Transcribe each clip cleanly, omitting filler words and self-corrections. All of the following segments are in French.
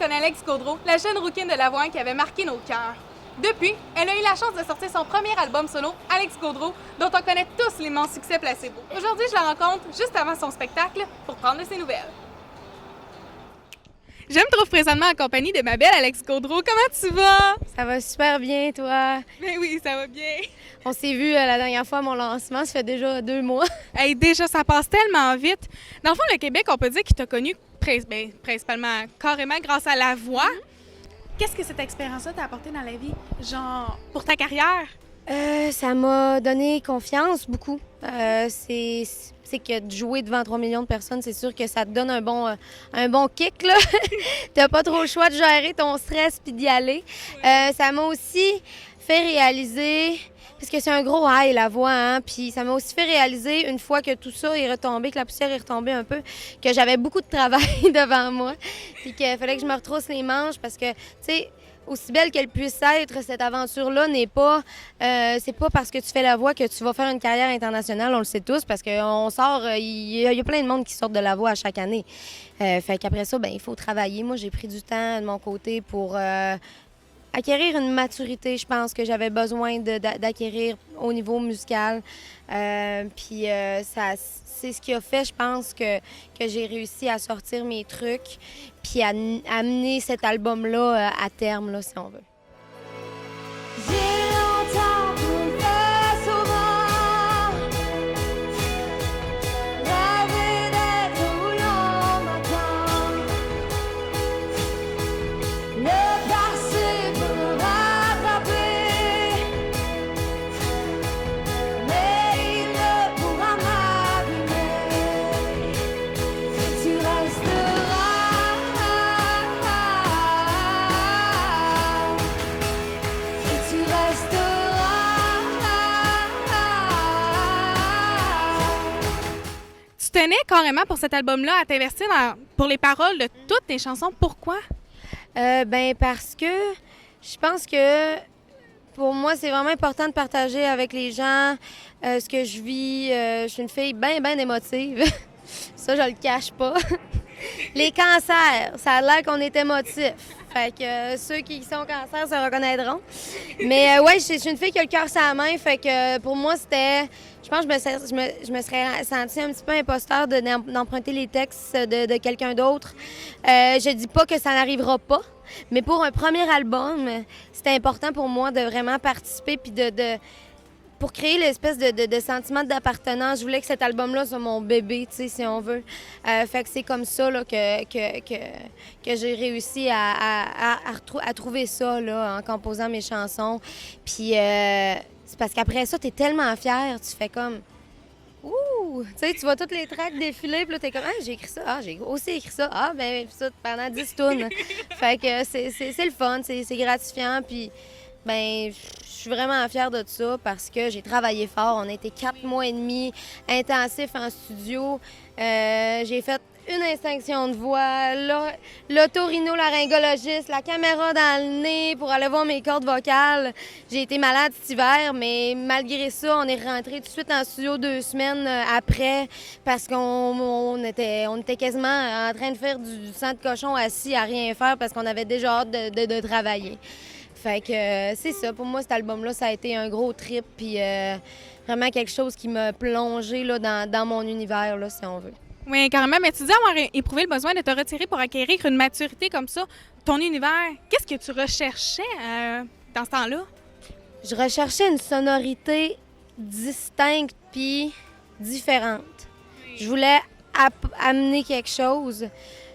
connaît Alex Gaudreau, la jeune rouquine de la voix qui avait marqué nos cœurs. Depuis, elle a eu la chance de sortir son premier album solo, Alex Gaudreau, dont on connaît tous l'immense succès Placebo. Aujourd'hui, je la rencontre juste avant son spectacle pour prendre de ses nouvelles. Je me trouve présentement en compagnie de ma belle Alex Gaudreau. Comment tu vas? Ça va super bien, toi? Ben oui, ça va bien. On s'est vu la dernière fois à mon lancement, ça fait déjà 2 mois. Hey, déjà, ça passe tellement vite. Dans le fond, le Québec, on peut dire qu'il t'a connu principalement, carrément grâce à la voix. Qu'est-ce que cette expérience-là t'a apporté dans la vie? Genre, pour ta carrière? Ça m'a donné confiance beaucoup. C'est que de jouer devant 3 millions de personnes, c'est sûr que ça te donne un bon kick, là. T'as pas trop le choix de gérer ton stress puis d'y aller. Ça m'a aussi fait réaliser, parce que c'est un gros high, la voix, hein, puis ça m'a aussi fait réaliser, une fois que tout ça est retombé, que la poussière est retombée un peu, que j'avais beaucoup de travail devant moi, puis qu'il fallait que je me retrousse les manches, parce que, tu sais, aussi belle qu'elle puisse être, cette aventure-là n'est pas... c'est pas parce que tu fais la voix que tu vas faire une carrière internationale, on le sait tous, parce qu'on sort... Il y a plein de monde qui sortent de la voix à chaque année. Fait qu'après ça, ben il faut travailler. Moi, j'ai pris du temps de mon côté pour acquérir une maturité, je pense, que j'avais besoin d'acquérir au niveau musical. Puis ça, c'est ce qui a fait, je pense, que j'ai réussi à sortir mes trucs puis à amener cet album-là à terme, là, si on veut. J'ai longtemps pleuré souvent, rêvé d'être où l'on m'attend. Le passé peut me rattraper, mais il ne pourra m'abîmer. Tu resteras, tu resteras. Tu tenais carrément pour cet album-là à t'investir pour les paroles de toutes tes chansons. Pourquoi? Ben parce que je pense que pour moi, c'est vraiment important de partager avec les gens ce que je vis. Je suis une fille bien émotive. Ça, je le cache pas. Les cancers, ça a l'air qu'on est émotif. Fait que ceux qui sont cancers se reconnaîtront. Mais ouais, je suis une fille qui a le cœur sur la main. Fait que pour moi, c'était... Je pense que je me serais sentie un petit peu imposteur d'emprunter les textes de quelqu'un d'autre. Je dis pas que ça n'arrivera pas, mais pour un premier album, c'était important pour moi de vraiment participer puis pour créer l'espèce de sentiment d'appartenance. Je voulais que cet album-là soit mon bébé, tu sais, si on veut. Fait que c'est comme ça là, que j'ai réussi à trouver ça là, en composant mes chansons. Puis c'est parce qu'après ça, t'es tellement fière, tu fais comme... Ouh! Tu sais, tu vois toutes les tracks défiler, puis là, t'es comme, ah, j'ai écrit ça, ah, j'ai aussi écrit ça, ah, ben, ça, pendant 10 tunes. Fait que c'est le fun, c'est gratifiant, puis, ben, je suis vraiment fière de ça parce que j'ai travaillé fort. On a été 4 mois et demi intensifs en studio. J'ai fait une extinction de voix, l'otorhinolaryngologiste, la caméra dans le nez pour aller voir mes cordes vocales. J'ai été malade cet hiver, mais malgré ça, on est rentré tout de suite en studio 2 semaines après parce qu'on était quasiment en train de faire du sang de cochon assis à rien faire parce qu'on avait déjà hâte de travailler. Fait que c'est ça. Pour moi, cet album-là, ça a été un gros trip puis vraiment quelque chose qui m'a plongé là, dans mon univers, là, si on veut. Oui, carrément. Mais tu dis avoir éprouvé le besoin de te retirer pour acquérir une maturité comme ça. Ton univers, qu'est-ce que tu recherchais dans ce temps-là? Je recherchais une sonorité distincte puis différente. Je voulais amener quelque chose.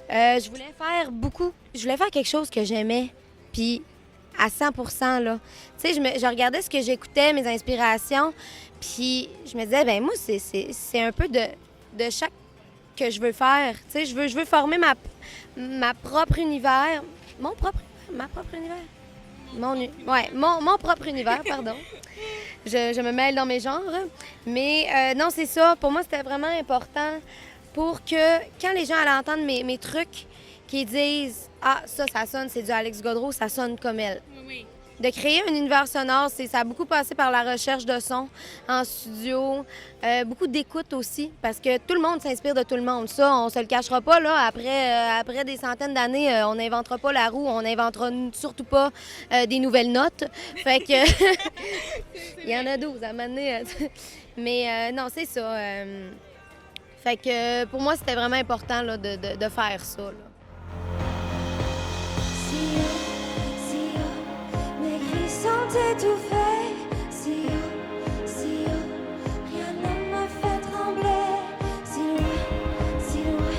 Je voulais faire quelque chose que j'aimais, puis à 100%, là. Tu sais, je regardais ce que j'écoutais, mes inspirations, puis je me disais, ben moi, c'est un peu de chaque que je veux faire. Tu sais, je veux former ma propre univers. Mon propre univers? Mon propre univers, pardon. Je me mêle dans mes genres. Mais non, c'est ça. Pour moi, c'était vraiment important pour que, quand les gens allaient entendre mes trucs, qu'ils disent « Ah, ça sonne, c'est du Alex Gaudreau, ça sonne comme elle. » Oui. de créer un univers sonore, ça a beaucoup passé par la recherche de son en studio, beaucoup d'écoute aussi, parce que tout le monde s'inspire de tout le monde. Ça, on se le cachera pas, là. Après des centaines d'années, on n'inventera pas la roue, on n'inventera surtout pas des nouvelles notes. Fait que... Il y en a 12 à un moment donné. Mais non, c'est ça. Fait que pour moi, c'était vraiment important là, de faire ça, là. Mes cris sont étouffés. Si haut, rien ne me fait trembler. Si loin,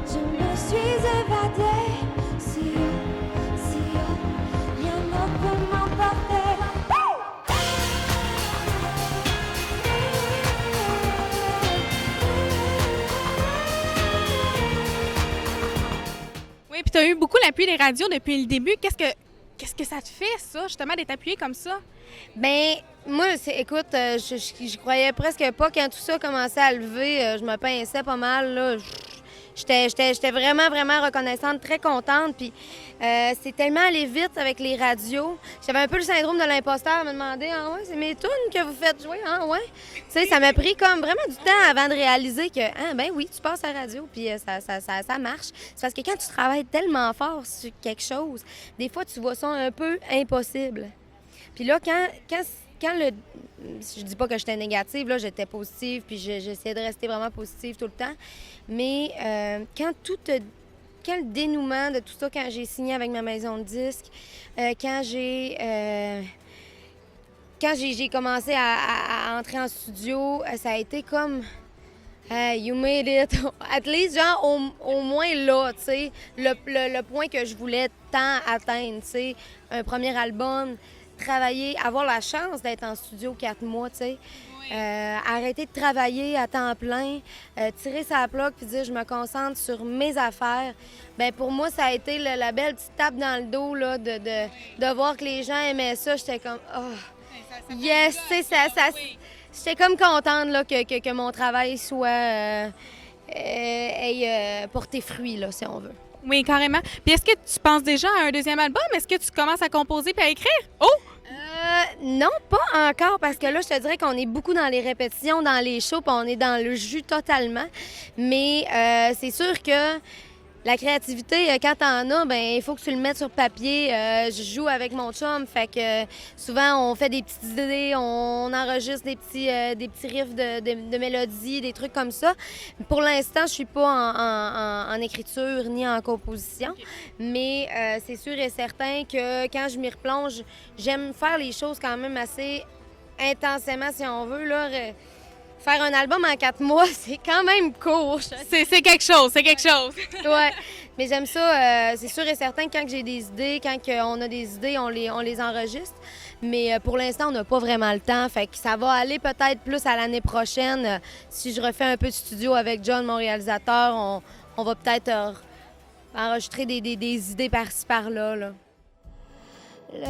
je me suis évadée. Si haut, rien ne peut m'emporter. Oui, puis tu as eu beaucoup l'appui des radios depuis le début. Qu'est-ce que ça te fait, ça, justement, d'être appuyé comme ça? Ben moi, écoute, je croyais presque pas quand tout ça commençait à lever. Je me pinçais pas mal, là. J'étais vraiment, vraiment reconnaissante, très contente. Puis c'est tellement allé vite avec les radios. J'avais un peu le syndrome de l'imposteur à me demander « Ah ouais, c'est mes tunes que vous faites jouer? Ah ouais? » Tu sais, ça m'a pris comme vraiment du temps avant de réaliser que « Ah ben oui, tu passes à la radio, puis ça marche. » C'est parce que quand tu travailles tellement fort sur quelque chose, des fois, tu vois ça un peu impossible. Puis là, quand le... Je dis pas que j'étais négative, là, j'étais positive, puis j'essayais de rester vraiment positive tout le temps. Mais quand le dénouement de tout ça, quand j'ai signé avec ma maison de disques, quand j'ai commencé à entrer en studio, ça a été comme... you made it. At least, genre, au moins là, tu sais, le point que je voulais tant atteindre, tu sais, un premier album, travailler, avoir la chance d'être en studio 4 mois, tu sais. Oui. Arrêter de travailler à temps plein, tirer sa plug puis dire je me concentre sur mes affaires. Bien, pour moi, ça a été la belle petite tape dans le dos là, de voir que les gens aimaient ça. J'étais comme, oh, yes, tu sais, ça j'étais comme contente là, que mon travail soit ait porté fruit, là, si on veut. Oui, carrément. Puis est-ce que tu penses déjà à un deuxième album? Est-ce que tu commences à composer puis à écrire? Oh! Non, pas encore, parce que là, je te dirais qu'on est beaucoup dans les répétitions, dans les shows, puis on est dans le jus totalement. Mais c'est sûr que la créativité, quand t'en as, ben il faut que tu le mettes sur papier. Je joue avec mon chum, fait que souvent, on fait des petites idées, on enregistre des petits riffs de mélodies, des trucs comme ça. Pour l'instant, je suis pas en écriture ni en composition, mais c'est sûr et certain que quand je m'y replonge, j'aime faire les choses quand même assez intensément, si on veut, là. Faire un album en 4 mois, c'est quand même court. C'est quelque chose, c'est quelque chose. Ouais, mais j'aime ça. C'est sûr et certain que quand j'ai des idées, quand on a des idées, on les enregistre. Mais pour l'instant, on n'a pas vraiment le temps. Fait que ça va aller peut-être plus à l'année prochaine. Si je refais un peu de studio avec John, mon réalisateur, on va peut-être enregistrer des idées par-ci, par-là, là. Les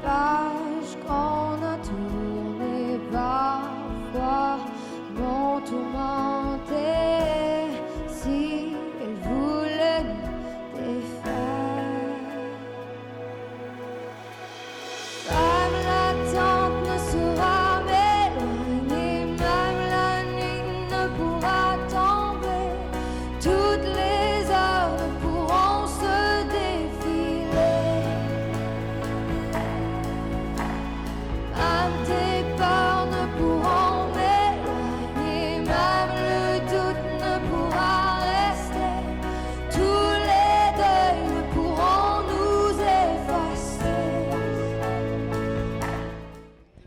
pages qu'on a tournées parfois m'ont tourmenté. Si elle voulait nous défaire, même l'attente ne sera m'éloigner, même la nuit ne pourra tomber, toutes les heures ne pourront se défiler. Même tes peurs ne pourront m'éloigner, même le doute ne pourra rester, tous les deuils ne pourront nous effacer.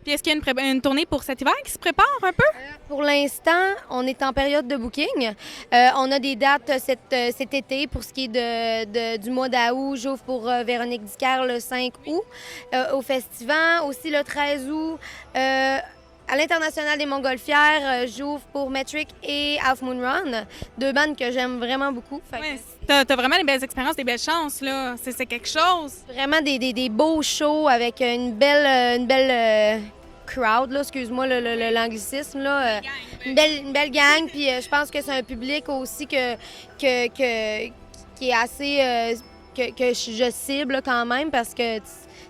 Puis est-ce qu'il y a une tournée pour cet hiver qui se prépare un peu? Pour l'instant, on est en période de booking. On a des dates cet été pour ce qui est du mois d'août. J'ouvre pour Véronique Dicker le 5 août au Festival. Aussi le 13 août, à l'International des Montgolfières, j'ouvre pour Metric et Half Moon Run, 2 bandes que j'aime vraiment beaucoup. Ouais, t'as vraiment des belles expériences, des belles chances, là. C'est quelque chose. Vraiment des beaux shows avec une belle crowd, là, excuse-moi l'anglicisme, là. Une belle gang, puis je pense que c'est un public aussi qui est assez... que je cible quand même, parce que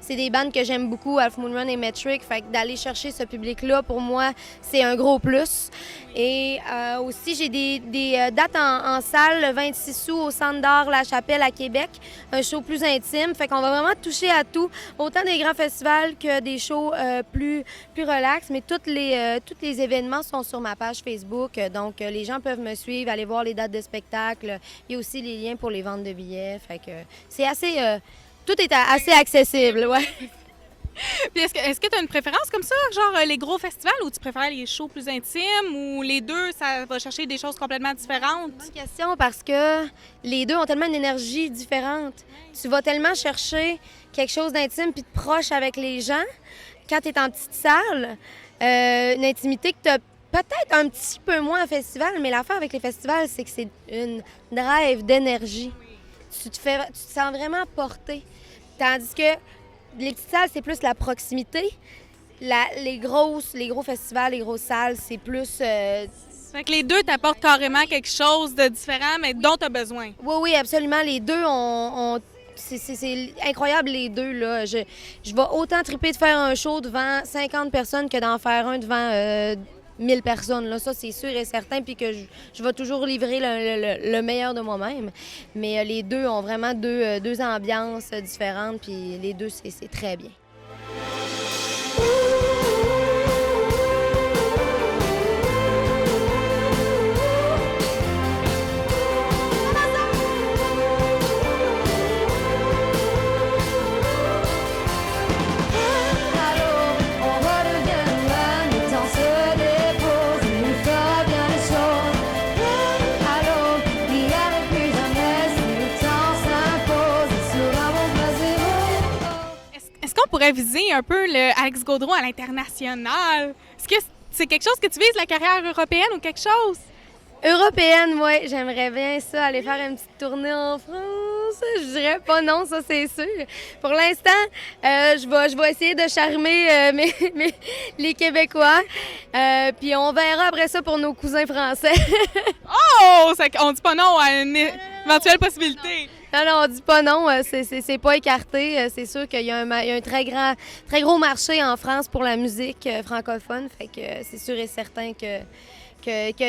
c'est des bandes que j'aime beaucoup, Half Moon Run et Metric. Fait que d'aller chercher ce public-là, pour moi, c'est un gros plus. Et aussi, j'ai des dates en salle, le 26 août au Centre d'art La Chapelle à Québec, un show plus intime. Fait qu'on va vraiment toucher à tout, autant des grands festivals que des shows plus relax. Mais tous les événements sont sur ma page Facebook, donc les gens peuvent me suivre, aller voir les dates de spectacle. Il y a aussi les liens pour les ventes de billets. Fait que c'est assez... tout est assez accessible, ouais. Puis est-ce que tu as une préférence comme ça, genre les gros festivals, ou tu préfères les shows plus intimes, ou les deux, ça va chercher des choses complètement différentes? Bonne question, parce que les deux ont tellement une énergie différente. Tu vas tellement chercher quelque chose d'intime puis de proche avec les gens quand tu es en petite salle, une intimité que tu as peut-être un petit peu moins en festival, mais l'affaire avec les festivals, c'est que c'est une drive d'énergie. Tu te sens vraiment porté. Tandis que les petites salles, c'est plus la proximité. Les gros festivals, les grosses salles, c'est plus... Fait que les deux t'apportent carrément quelque chose de différent, mais dont tu as besoin. Oui, absolument. Les deux c'est incroyable, les deux, là. Je vais autant triper de faire un show devant 50 personnes que d'en faire un devant 1000 personnes. Là. Ça, c'est sûr et certain, puis que je vais toujours livrer le meilleur de moi-même. Mais les deux ont vraiment deux ambiances différentes, puis les deux, c'est très bien. On pourrait viser un peu le Alex Gaudreau à l'international. Est-ce que c'est quelque chose que tu vises, la carrière européenne ou quelque chose? Européenne, oui. J'aimerais bien ça, aller faire une petite tournée en France. Je dirais pas non, ça c'est sûr. Pour l'instant, je vais essayer de charmer les Québécois. Puis on verra après ça pour nos cousins français. Oh! On dit pas non à une éventuelle possibilité. Non, on dit pas non, c'est pas écarté. C'est sûr qu'il y a un très gros marché en France pour la musique francophone. Fait que c'est sûr et certain que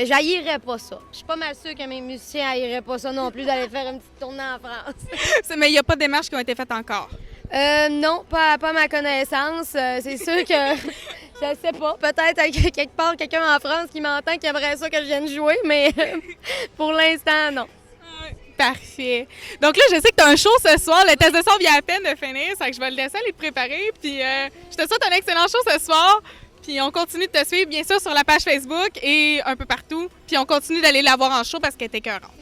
j'haïrais pas ça. Je suis pas mal sûre que mes musiciens haïraient pas ça non plus d'aller faire une petite tournée en France. Mais il n'y a pas de démarches qui ont été faites encore? Non, pas à ma connaissance. C'est sûr que, je sais pas, peut-être à quelque part quelqu'un en France qui m'entend qui aimerait ça que je vienne jouer, mais pour l'instant, non. Parfait. Donc là, je sais que tu as un show ce soir. Le test de son vient à peine de finir, ça que je vais le laisser aller te préparer. Puis je te souhaite un excellent show ce soir. Puis on continue de te suivre, bien sûr, sur la page Facebook et un peu partout. Puis on continue d'aller la voir en show parce qu'elle est écœurante.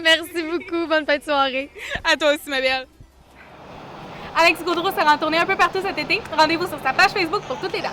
Merci beaucoup. Bonne fin de soirée. À toi aussi, ma belle. Alex Gaudreau sera en tournée un peu partout cet été. Rendez-vous sur sa page Facebook pour toutes les dates.